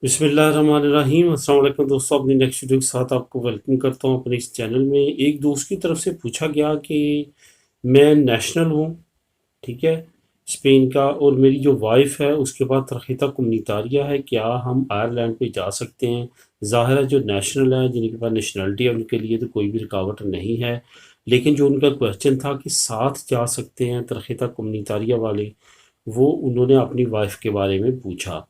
बिस्मिल्लाहिर्रहमानिर्रहीम। अस्सलाम वालेकुम दोस्तों, अपनी नेक्स्ट वीडियो के साथ आपको वेलकम करता हूँ अपने इस चैनल में। एक दोस्त की तरफ से पूछा गया कि मैं नेशनल हूँ, ठीक है, स्पेन का, और मेरी जो वाइफ है उसके पास तरकीता कोमुनितारिया है, क्या हम आयरलैंड पे जा सकते हैं? ज़ाहिर है जो नेशनल है, जिनके पास नेशनलिटी है, उनके लिए तो कोई भी रुकावट नहीं है, लेकिन जो उनका क्वेश्चन था कि साथ जा सकते हैं तरकीता कोमुनितारिया वाले, वो उन्होंने अपनी वाइफ के बारे में पूछा।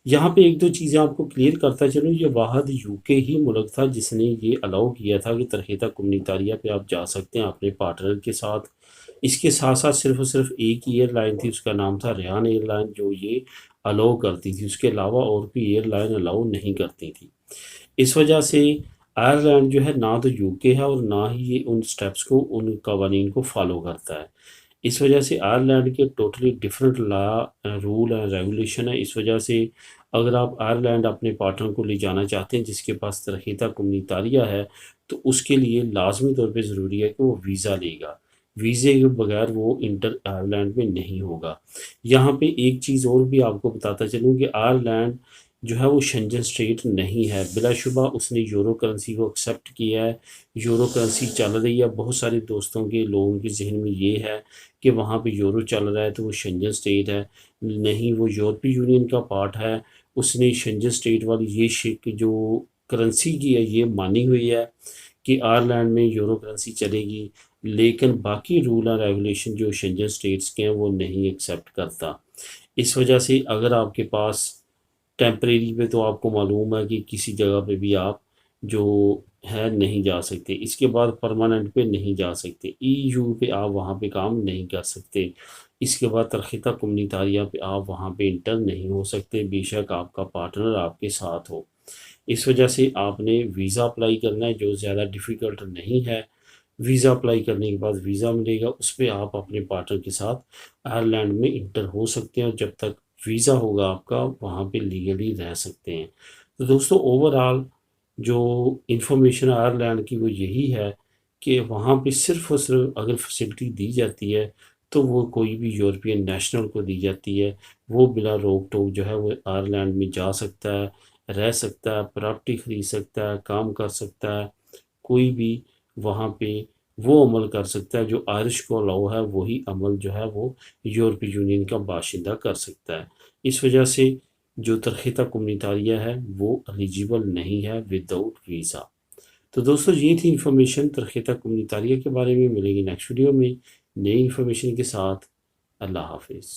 यहाँ पे एक दो चीज़ें आपको क्लियर करता चलूँ, ये वाहद यूके ही मुल्क था जिसने ये अलाउ किया था कि तरहीता कोमुनितारिया पे आप जा सकते हैं अपने पार्टनर के साथ। इसके साथ साथ सिर्फ और सिर्फ एक ही एयरलाइन थी, उसका नाम था रेयान एयरलाइन, जो ये अलाउ करती थी। उसके अलावा और भी एयरलाइन अलाउ नहीं करती थी। इस वजह से आयरलैंड जो है ना तो यूके है और ना ही ये उन स्टेप्स को, उन कवानीन को फॉलो करता है। इस वजह से आयरलैंड के totally different rule and regulation है। इस वजह से अगर आप आयरलैंड अपने पार्टनर को ले जाना चाहते हैं जिसके पास तरहीता कोमुनितारिया है, तो उसके लिए लाजमी तौर पे ज़रूरी है कि वो वीज़ा लेगा। वीज़े के बगैर वो इंटर आयरलैंड में नहीं होगा। यहाँ पे एक चीज़ और भी आपको बताता चलूँ कि आयरलैंड जो है वो शेंजन स्टेट नहीं है। बिलाशुबा उसने यूरो करेंसी को एक्सेप्ट किया है, यूरो करेंसी चल रही है। बहुत सारे दोस्तों के, लोगों के जहन में ये है कि वहाँ पे यूरो चल रहा है तो वो शेंजन स्टेट है। नहीं, वो यूरोपीय यूनियन का पार्ट है। उसने शेंजन स्टेट वाली ये शिक जो करेंसी की है ये मानी हुई है कि आयरलैंड में यूरो करेंसी चलेगी, लेकिन बाकी रूल और रेगुलेशन जो शेंजन स्टेट्स के हैं वो नहीं एक्सेप्ट करता। इस वजह से अगर आपके पास टेम्परेरी पे, तो आपको मालूम है कि किसी जगह पे भी आप जो है नहीं जा सकते। इसके बाद परमानेंट पे नहीं जा सकते, ईयू पे आप वहाँ पे काम नहीं कर सकते। इसके बाद तरकीता कोमुनितारिया पे आप वहाँ पे इंटर नहीं हो सकते, बेशक आपका पार्टनर आपके साथ हो। इस वजह से आपने वीज़ा अप्लाई करना है, जो ज़्यादा डिफ़िकल्ट नहीं है। वीज़ा अप्लाई करने के बाद वीज़ा मिलेगा, उस पे आप अपने पार्टनर के साथ आयरलैंड में इंटर हो सकते हैं, और जब तक वीज़ा होगा आपका वहाँ पे लीगली रह सकते हैं। तो दोस्तों, ओवरऑल जो इन्फॉर्मेशन आयरलैंड की वो यही है कि वहाँ पे सिर्फ़ और सिर्फ अगर फैसिलिटी दी जाती है तो वो कोई भी यूरोपियन नेशनल को दी जाती है। वो बिला रोक टोक जो है वो आयरलैंड में जा सकता है, रह सकता है, प्रॉपर्टी खरीद सकता है, काम कर सकता है। कोई भी वहाँ पे वो अमल कर सकता है जो आयरिश को अलाउ है, वही अमल जो है वो यूरोपीय यूनियन का बाशिंदा कर सकता है। इस वजह से जो तरहीता कोमुनितारिया है वो एलिजिबल नहीं है विदाउट वीज़ा। तो दोस्तों, ये थी इन्फॉर्मेशन तरहीता कोमुनितारिया के बारे में। मिलेंगे नेक्स्ट वीडियो में नई इन्फॉर्मेशन के साथ। अल्लाह हाफिज़।